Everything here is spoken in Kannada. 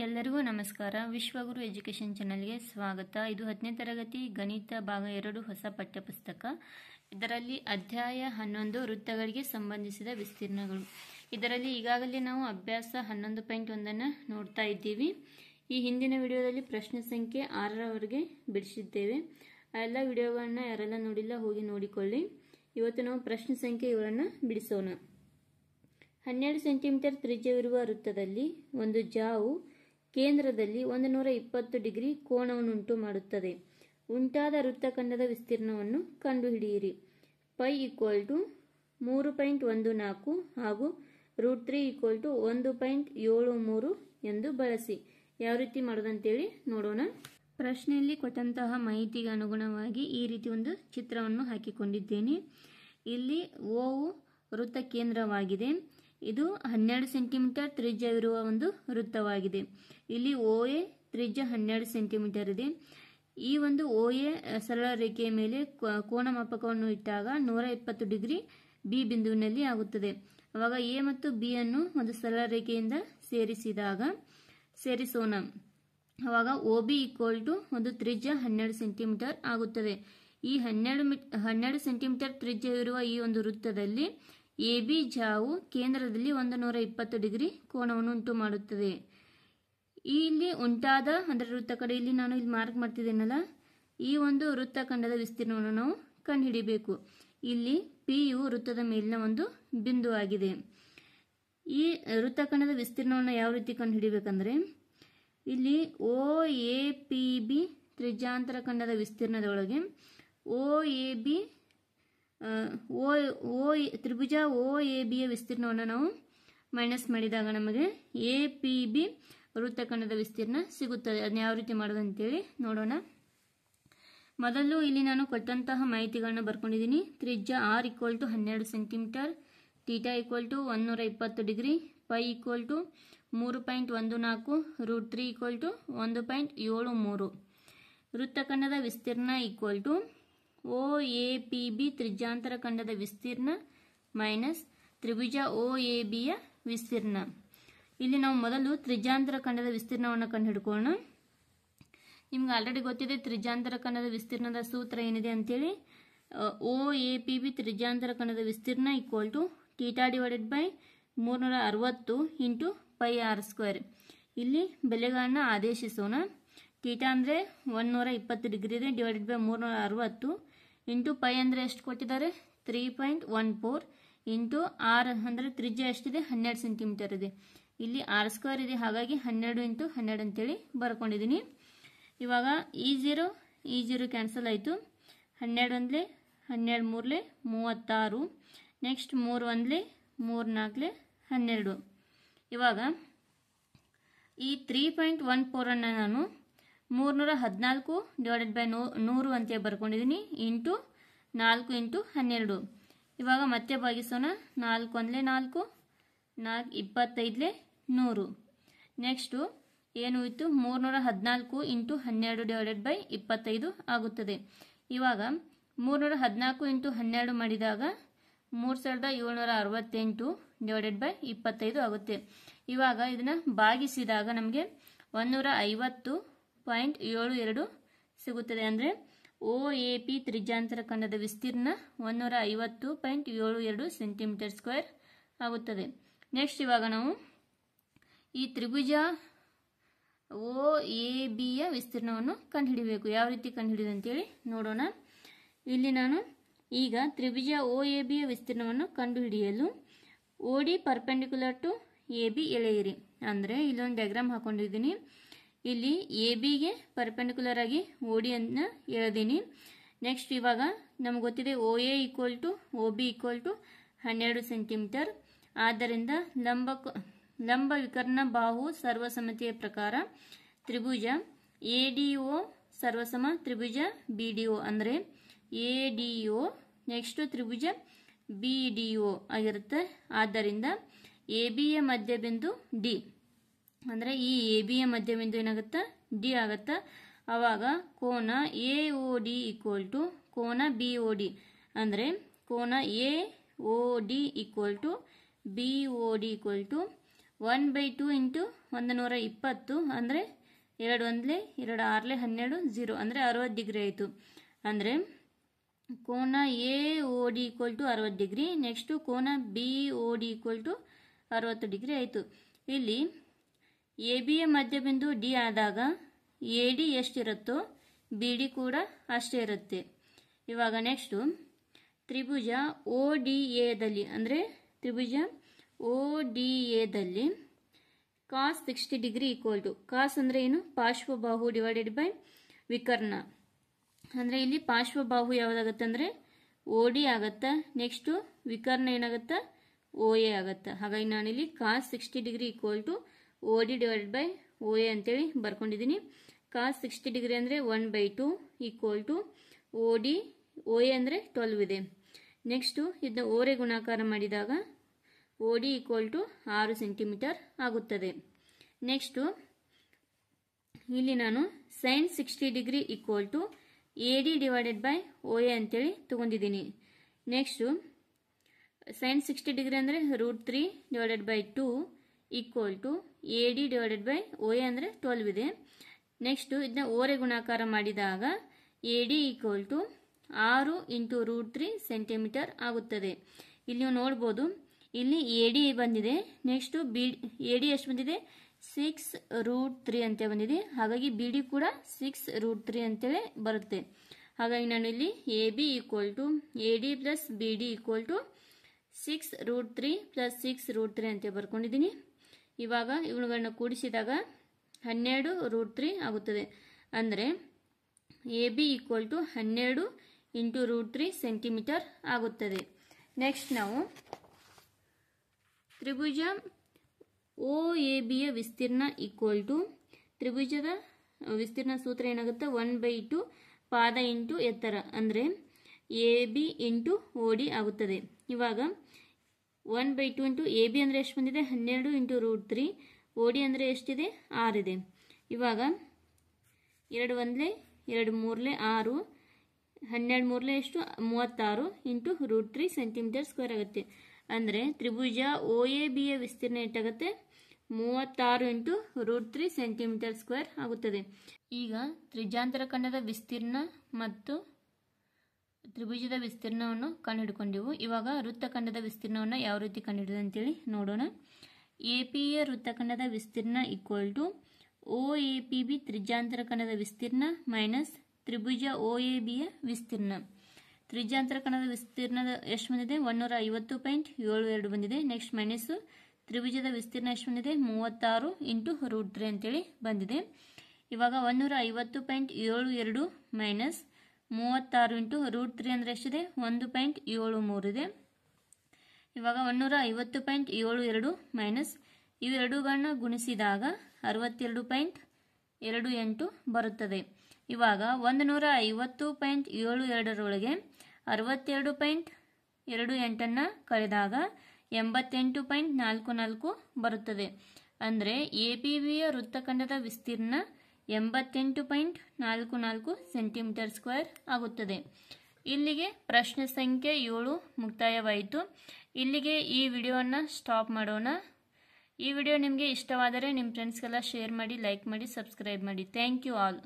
ಎಲ್ಲರಿಗೂ ನಮಸ್ಕಾರ. ವಿಶ್ವಗುರು ಎಜುಕೇಶನ್ ಚಾನೆಲ್ಗೆ ಸ್ವಾಗತ. ಇದು 10ನೇ ತರಗತಿ ಗಣಿತ ಭಾಗ 2 ಹೊಸ ಪಠ್ಯಪುಸ್ತಕ. ಇದರಲ್ಲಿ ಅಧ್ಯಾಯ 11 ವೃತ್ತಗಳಿಗೆ ಸಂಬಂಧಿಸಿದ ವಿಸ್ತೀರ್ಣಗಳು. ಇದರಲ್ಲಿ ಈಗಾಗಲೇ ನಾವು ಅಭ್ಯಾಸ 11.1 ನೋಡ್ತಾ ಇದ್ದೀವಿ. ಈ ಹಿಂದಿನ ವಿಡಿಯೋದಲ್ಲಿ ಪ್ರಶ್ನೆ ಸಂಖ್ಯೆ 6ರವರೆಗೆ ಬಿಡಿಸಿದ್ದೇವೆ. ಆ ಎಲ್ಲ ವಿಡಿಯೋಗಳನ್ನ ಯಾರೆಲ್ಲ ನೋಡಿಲ್ಲ ಹೋಗಿ ನೋಡಿಕೊಳ್ಳಿ. ಇವತ್ತು ನಾವು ಪ್ರಶ್ನೆ ಸಂಖ್ಯೆ 7 ಬಿಡಿಸೋಣ. 12 ಸೆಂಟಿಮೀಟರ್ ತ್ರಿಜ್ಯವಿರುವ ವೃತ್ತದಲ್ಲಿ ಒಂದು ಜಾವು ಕೇಂದ್ರದಲ್ಲಿ 120 ಡಿಗ್ರಿ ಕೋನವನ್ನುಂಟು ಮಾಡುತ್ತದೆ. ಉಂಟಾದ ವೃತ್ತಖಂಡದ ವಿಸ್ತೀರ್ಣವನ್ನು ಕಂಡುಹಿಡಿಯಿರಿ. ಪೈ = 3.14 ಹಾಗೂ √3 = 1.73 ಎಂದು ಬಳಸಿ. ಯಾವ ರೀತಿ ಮಾಡೋದಂತೇಳಿ ನೋಡೋಣ. ಪ್ರಶ್ನೆಯಲ್ಲಿ ಕೊಟ್ಟಂತಹ ಮಾಹಿತಿಗೆ ಅನುಗುಣವಾಗಿ ಈ ರೀತಿ ಒಂದು ಚಿತ್ರವನ್ನು ಹಾಕಿಕೊಂಡಿದ್ದೇನೆ. ಇಲ್ಲಿ ಓ ವೃತ್ತ ಕೇಂದ್ರವಾಗಿದೆ. ಇದು 12 ಸೆಂಟಿಮೀಟರ್ ತ್ರಿಜ್ಯವಿರುವ ಒಂದು ವೃತ್ತವಾಗಿದೆ. ಇಲ್ಲಿ OA ತ್ರಿಜ್ಯ 12 ಸೆಂಟಿಮೀಟರ್ ಇದೆ. ಈ ಒಂದು OA ಸರಳ ರೇಖೆಯ ಮೇಲೆ ಕೋನ ಮಾಪಕವನ್ನು ಇಟ್ಟಾಗ 120 ಡಿಗ್ರಿ ಬಿ ಬಿಂದುವಿನಲ್ಲಿ ಆಗುತ್ತದೆ. ಅವಾಗ ಎ ಮತ್ತು ಬಿ ಅನ್ನು ಒಂದು ಸರಳ ರೇಖೆಯಿಂದ ಸೇರಿಸೋಣ. ಅವಾಗ OB = ಒಂದು ತ್ರಿಜ್ಯ 12 ಸೆಂಟಿಮೀಟರ್ ಆಗುತ್ತದೆ. ಈ 12 ಸೆಂಟಿಮೀಟರ್ ತ್ರಿಜ್ಯವಿರುವ ಈ ಒಂದು ವೃತ್ತದಲ್ಲಿ AB ಜಾವು ಕೇಂದ್ರದಲ್ಲಿ 120 ಡಿಗ್ರಿ ಕೋನವನ್ನು ಉಂಟು ಮಾಡುತ್ತದೆ. ಇಲ್ಲಿ ಉಂಟಾದ ಅಂದರೆ ವೃತ್ತಖಂಡ, ಇಲ್ಲಿ ನಾನು ಇಲ್ಲಿ ಮಾರ್ಕ್ ಮಾಡ್ತಿದ್ದೇನಲ್ಲ, ಈ ಒಂದು ವೃತ್ತಖಂಡದ ವಿಸ್ತೀರ್ಣವನ್ನು ನಾವು ಕಂಡುಹಿಡಿಬೇಕು. ಇಲ್ಲಿ P ಯು ವೃತ್ತದ ಮೇಲಿನ ಒಂದು ಬಿಂದು ಆಗಿದೆ. ಈ ವೃತ್ತಖಂಡದ ವಿಸ್ತೀರ್ಣವನ್ನು ಯಾವ ರೀತಿ ಕಂಡುಹಿಡಿಬೇಕಂದ್ರೆ, ಇಲ್ಲಿ OAPB ತ್ರಿಜ್ಯಾಂತರ ಖಂಡದ ವಿಸ್ತೀರ್ಣದೊಳಗೆ OAB ತ್ರಿಭುಜ OABಯ ವಿಸ್ತೀರ್ಣವನ್ನು ನಾವು ಮೈನಸ್ ಮಾಡಿದಾಗ ನಮಗೆ APB ವೃತ್ತಖಂಡದ ವಿಸ್ತೀರ್ಣ ಸಿಗುತ್ತದೆ. ಅದನ್ನ ಯಾವ ರೀತಿ ಮಾಡೋದಂತೇಳಿ ನೋಡೋಣ. ಮೊದಲು ಇಲ್ಲಿ ನಾನು ಕೊಟ್ಟಂತಹ ಮಾಹಿತಿಗಳನ್ನ ಬರ್ಕೊಂಡಿದ್ದೀನಿ. ತ್ರಿಜ್ಯ R = 12 ಸೆಂಟಿಮೀಟರ್, θ = 120 ಡಿಗ್ರಿ, ಪೈ = 3.14, √3 = 1.73. ವೃತ್ತಖಂಡದ ವಿಸ್ತೀರ್ಣ = OAPB ತ್ರಿಜ್ಯಾಂತರ ಖಂಡದ ವಿಸ್ತೀರ್ಣ ಮೈನಸ್ ತ್ರಿಭುಜ OABಯ ವಿಸ್ತೀರ್ಣ. ಇಲ್ಲಿ ನಾವು ಮೊದಲು ತ್ರಿಜ್ಯಾಂತರ ಖಂಡದ ವಿಸ್ತೀರ್ಣವನ್ನು ಕಂಡುಹಿಡ್ಕೊಳ್ಳೋಣ. ನಿಮ್ಗೆ ಆಲ್ರೆಡಿ ಗೊತ್ತಿದೆ ತ್ರಿಜ್ಯಾಂತರ ಖಂಡದ ವಿಸ್ತೀರ್ಣದ ಸೂತ್ರ ಏನಿದೆ ಅಂತೇಳಿ. OAPB ತ್ರಿಜ್ಯಾಂತರ ಖಂಡದ ವಿಸ್ತೀರ್ಣ = θ/360 × πr². ಇಲ್ಲಿ ಬೆಲೆಗಳನ್ನ ಆದೇಶಿಸೋಣ. θ ಅಂದರೆ 120 ಡಿಗ್ರಿ ಇದೆ, /360 ಇಂಟು ಪೈ ಅಂದರೆ ಎಷ್ಟು ಕೊಟ್ಟಿದ್ದಾರೆ 3.14 ಇಂಟು ಆರ್ ಅಂದರೆ ತ್ರಿಜ್ಯ ಎಷ್ಟಿದೆ 12 ಸೆಂಟಿಮೀಟರ್ ಇದೆ. ಇಲ್ಲಿ r² ಇದೆ, ಹಾಗಾಗಿ 12 × 12 ಅಂತೇಳಿ ಬರ್ಕೊಂಡಿದ್ದೀನಿ. ಇವಾಗ ಈ 0 ಕ್ಯಾನ್ಸಲ್ ಆಯಿತು. 12 1 12 3 36, ನೆಕ್ಸ್ಟ್ 3 1 3 4 12. ಇವಾಗ ಈ 3.14 ಅನ್ನು ನಾನು 314/100 ಅಂತ ಬರ್ಕೊಂಡಿದ್ದೀನಿ, ಇಂಟು 4 × 12. ಇವಾಗ ಮತ್ತೆ ಭಾಗಿಸೋಣ. 4 1 4, 4 25 100. ನೆಕ್ಸ್ಟು ಏನು ಇತ್ತು 314 × 12/25 ಆಗುತ್ತದೆ. ಇವಾಗ 314 × 12 ಮಾಡಿದಾಗ 3768/25 ಆಗುತ್ತೆ. ಇವಾಗ ಇದನ್ನ ಭಾಗಿಸಿದಾಗ ನಮಗೆ 150.72 ಸಿಗುತ್ತದೆ. ಅಂದರೆ OAP ತ್ರಿಜ್ಯಾಂತರ ಖಂಡದ ವಿಸ್ತೀರ್ಣ 150.72 ಸೆಂಟಿಮೀಟರ್ ಸ್ಕ್ವೇರ್ ಆಗುತ್ತದೆ. ನೆಕ್ಸ್ಟ್ ಇವಾಗ ನಾವು ಈ ತ್ರಿಭುಜ OABಯ ವಿಸ್ತೀರ್ಣವನ್ನು ಕಂಡುಹಿಡಿಯಬೇಕು. ಯಾವ ರೀತಿ ಕಂಡುಹಿಡಿಯೋದು ಅಂತೇಳಿ ನೋಡೋಣ. ಇಲ್ಲಿ ನಾನು ಈಗ ತ್ರಿಭುಜ OABಯ ವಿಸ್ತೀರ್ಣವನ್ನು ಕಂಡುಹಿಡಿಯಲು OD ಪರ್ಪೆಂಡಿಕ್ಯುಲರ್ ಟು AB ಎಳೆಯಿರಿ. ಅಂದರೆ ಇಲ್ಲೊಂದು ಡಯಾಗ್ರಾಮ್ ಹಾಕೊಂಡಿದ್ದೀನಿ. ಇಲ್ಲಿ ABಗೆ ಪರ್ಪೆಂಡಿಕ್ಯುಲರ್ ಆಗಿ OD ಅನ್ನು ಎಳೆದೀನಿ. ನೆಕ್ಸ್ಟ್ ಇವಾಗ ನಮ್ಗೆ ಗೊತ್ತಿದೆ OA = OB = 12 ಸೆಂಟಿಮೀಟರ್. ಆದ್ದರಿಂದ ಲಂಬ ವಿಕರ್ಣ ಬಾಹು ಸರ್ವಸಮ್ಮತಿಯ ಪ್ರಕಾರ ತ್ರಿಭುಜ ADO ಸರ್ವಸಮ ತ್ರಿಭುಜ BDO. ಅಂದರೆ ADO ನೆಕ್ಸ್ಟ್ ತ್ರಿಭುಜ BDO ಆಗಿರುತ್ತೆ. ಆದ್ದರಿಂದ ABಯ ಮಧ್ಯಬಿಂದು D, ಅಂದರೆ ಈ ABಯ ಮಧ್ಯಬಿಂದು ಏನಾಗುತ್ತೆ D ಆಗುತ್ತೆ. ಆವಾಗ ಕೋನ AOD = ಕೋನ BOD. ಅಂದರೆ ಕೋನ AOD = BOD = 1/2 ಇಂಟು 120 ಅಂದರೆ 2 1 2 6 12 0 ಅಂದರೆ 60 ಡಿಗ್ರಿ ಆಯಿತು. ಅಂದರೆ ಕೋನ A O D equal to 60 degree. Next ಕೋನ B O D equal to 60 degree ಆಯಿತು. ಇಲ್ಲಿ ಎ ಬಿಯ ಮಧ್ಯಬಿಂದು ಡಿ ಆದಾಗ ಎ ಡಿ ಎಷ್ಟಿರುತ್ತೋ ಬಿ ಡಿ ಕೂಡ ಅಷ್ಟೇ ಇರುತ್ತೆ. ಇವಾಗ ನೆಕ್ಸ್ಟು ತ್ರಿಭುಜ ಒ ಡಿ ಎದಲ್ಲಿ ಅಂದರೆ ತ್ರಿಭುಜ ಒ ಡಿ ಎದಲ್ಲಿ cos 60 degree equal to, cos ಅಂದರೆ ಏನು, ಪಾರ್ಶ್ವಬಾಹು ಡಿವೈಡೆಡ್ ಬೈ ವಿಕರ್ಣ. ಅಂದರೆ ಇಲ್ಲಿ ಪಾರ್ಶ್ವಬಾಹು ಯಾವುದಾಗತ್ತೆ ಅಂದರೆ ಒ ಡಿ ಆಗುತ್ತಾ, ನೆಕ್ಸ್ಟು ವಿಕರ್ಣ ಏನಾಗುತ್ತಾ ಒ ಎ ಆಗುತ್ತಾ. ಹಾಗಾಗಿ ನಾನಿಲ್ಲಿ cos 60 degree equal to O D divided by O A ಅಂತೇಳಿ ಬರ್ಕೊಂಡಿದ್ದೀನಿ. ಕಾಸ್ 60 ಡಿಗ್ರಿ ಅಂದರೆ 1/2 equal to O D, O A ಅಂದರೆ 12 ಇದೆ. ನೆಕ್ಸ್ಟು ಇದನ್ನ ಓರೆ ಗುಣಾಕಾರ ಮಾಡಿದಾಗ O D equal to 6 centimetre ಆಗುತ್ತದೆ. ನೆಕ್ಸ್ಟು ಇಲ್ಲಿ ನಾನು sine 60 degree equal to A D divided by O A ಅಂತೇಳಿ ತೊಗೊಂಡಿದ್ದೀನಿ. ನೆಕ್ಸ್ಟು ಸೈನ್ 60 ಡಿಗ್ರಿ ಅಂದರೆ √3 divided by 2 equal to A D divided by O A ಅಂದರೆ 12 ಇದೆ. ನೆಕ್ಸ್ಟು ಇದನ್ನ ಓರೆ ಗುಣಾಕಾರ ಮಾಡಿದಾಗ A D equal to 6 into √3 centimetre ಆಗುತ್ತದೆ. ಇಲ್ಲಿ ನೀವು ನೋಡ್ಬೋದು, ಇಲ್ಲಿ ಎ ಡಿ ಬಂದಿದೆ, ನೆಕ್ಸ್ಟು ಬಿ ಎ ಡಿ ಎಷ್ಟು ಬಂದಿದೆ 6√3 ಅಂತ ಬಂದಿದೆ. ಹಾಗಾಗಿ ಬಿ ಡಿ ಕೂಡ 6√3 ಅಂತೇಳಿ ಬರುತ್ತೆ. ಹಾಗಾಗಿ ನಾನು ಇಲ್ಲಿ A B equal to A D plus B D equal to 6√3 plus 6√3 ಅಂತ ಬರ್ಕೊಂಡಿದ್ದೀನಿ. ಇವಾಗ ಇವುಗಳನ್ನ ಕೂಡಿಸಿದಾಗ 12√3 ಆಗುತ್ತದೆ. ಅಂದರೆ A B equal to 12 into √3 centimetre ಆಗುತ್ತದೆ. ನೆಕ್ಸ್ಟ್ ನಾವು ತ್ರಿಭುಜ ಒ ಎ ಬಿಯ ವಿಸ್ತೀರ್ಣ ಈಕ್ವಲ್ ಟು, ತ್ರಿಭುಜದ ವಿಸ್ತೀರ್ಣ ಸೂತ್ರ ಏನಾಗುತ್ತೆ 1/2 ಪಾದ ಇಂಟು ಎತ್ತರ ಅಂದರೆ A B into O D ಆಗುತ್ತದೆ. ಇವಾಗ 1/2 ಇಂಟು ಎ ಬಿ ಅಂದರೆ ಎಷ್ಟು ಬಂದಿದೆ 12 ಇಂಟು √3, ಒ ಡಿ ಅಂದರೆ ಎಷ್ಟಿದೆ 6 ಇದೆ. ಇವಾಗ 2 1 2 3 6, 12 3 ಎಷ್ಟು 36 ಇಂಟು √3 ಸೆಂಟಿಮೀಟರ್ ಸ್ಕ್ವೇರ್ ಆಗುತ್ತೆ. ಅಂದರೆ ತ್ರಿಭುಜ ಒ ಎ ಬಿಯ ವಿಸ್ತೀರ್ಣ ಎಷ್ಟಾಗುತ್ತೆ 36 ಇಂಟು √3 ಸೆಂಟಿಮೀಟರ್ ಸ್ಕ್ವೇರ್ ಆಗುತ್ತದೆ. ಈಗ ತ್ರಿಜ್ಯಾಂತರ ಖಂಡದ ವಿಸ್ತೀರ್ಣ ಮತ್ತು ತ್ರಿಭುಜದ ವಿಸ್ತೀರ್ಣವನ್ನು ಕಂಡುಹಿಡ್ಕೊಂಡೆವು. ಇವಾಗ ವೃತ್ತಖಂಡದ ವಿಸ್ತೀರ್ಣವನ್ನು ಯಾವ ರೀತಿ ಕಂಡುಹಿಡಿದು ಅಂತೇಳಿ ನೋಡೋಣ. ಎ ಪಿಯ ವೃತ್ತಖಂಡದ ವಿಸ್ತೀರ್ಣ equal to O A P B ತ್ರಿಜ್ಯಾಂತರ ಖಂಡದ ವಿಸ್ತೀರ್ಣ ಮೈನಸ್ ತ್ರಿಭುಜ ಒ ಎ ಬಿಯ ವಿಸ್ತೀರ್ಣ. ತ್ರಿಜ್ಯಾಂತರ ಖಂಡದ ವಿಸ್ತೀರ್ಣದ ಎಷ್ಟು ಬಂದಿದೆ 150.72 ಬಂದಿದೆ. ನೆಕ್ಸ್ಟ್ ಮೈನಸ್ ತ್ರಿಭುಜದ ವಿಸ್ತೀರ್ಣ ಎಷ್ಟು ಬಂದಿದೆ 36 ಇಂಟು √3 ಅಂತೇಳಿ ಬಂದಿದೆ. ಇವಾಗ 150.72 ಮೈನಸ್ 36 ಇಂಟು √3 ಅಂದರೆ ಎಷ್ಟಿದೆ 1.73 ಇದೆ. ಇವಾಗ 150.72 ಮೈನಸ್ ಇವೆರಡುಗಳನ್ನ ಗುಣಿಸಿದಾಗ 62.28 ಬರುತ್ತದೆ. ಇವಾಗ 150.72 62.28 ಕಳೆದಾಗ 88.44 ಬರುತ್ತದೆ. ಅಂದರೆ ಎ ಪಿ ಬಿಯ ವೃತ್ತಖಂಡದ ವಿಸ್ತೀರ್ಣ 88.44 ಸೆಂಟಿಮೀಟರ್ ಸ್ಕ್ವೇರ್ ಆಗುತ್ತದೆ. ಇಲ್ಲಿಗೆ ಪ್ರಶ್ನೆ ಸಂಖ್ಯೆ 7 ಮುಕ್ತಾಯವಾಯಿತು. ಇಲ್ಲಿಗೆ ಈ ವಿಡಿಯೋವನ್ನು ಸ್ಟಾಪ್ ಮಾಡೋಣ. ಈ ವಿಡಿಯೋ ನಿಮಗೆ ಇಷ್ಟವಾದರೆ ನಿಮ್ಮ ಫ್ರೆಂಡ್ಸ್ಗೆಲ್ಲ ಶೇರ್ ಮಾಡಿ, ಲೈಕ್ ಮಾಡಿ, ಸಬ್ಸ್ಕ್ರೈಬ್ ಮಾಡಿ. Thank you all.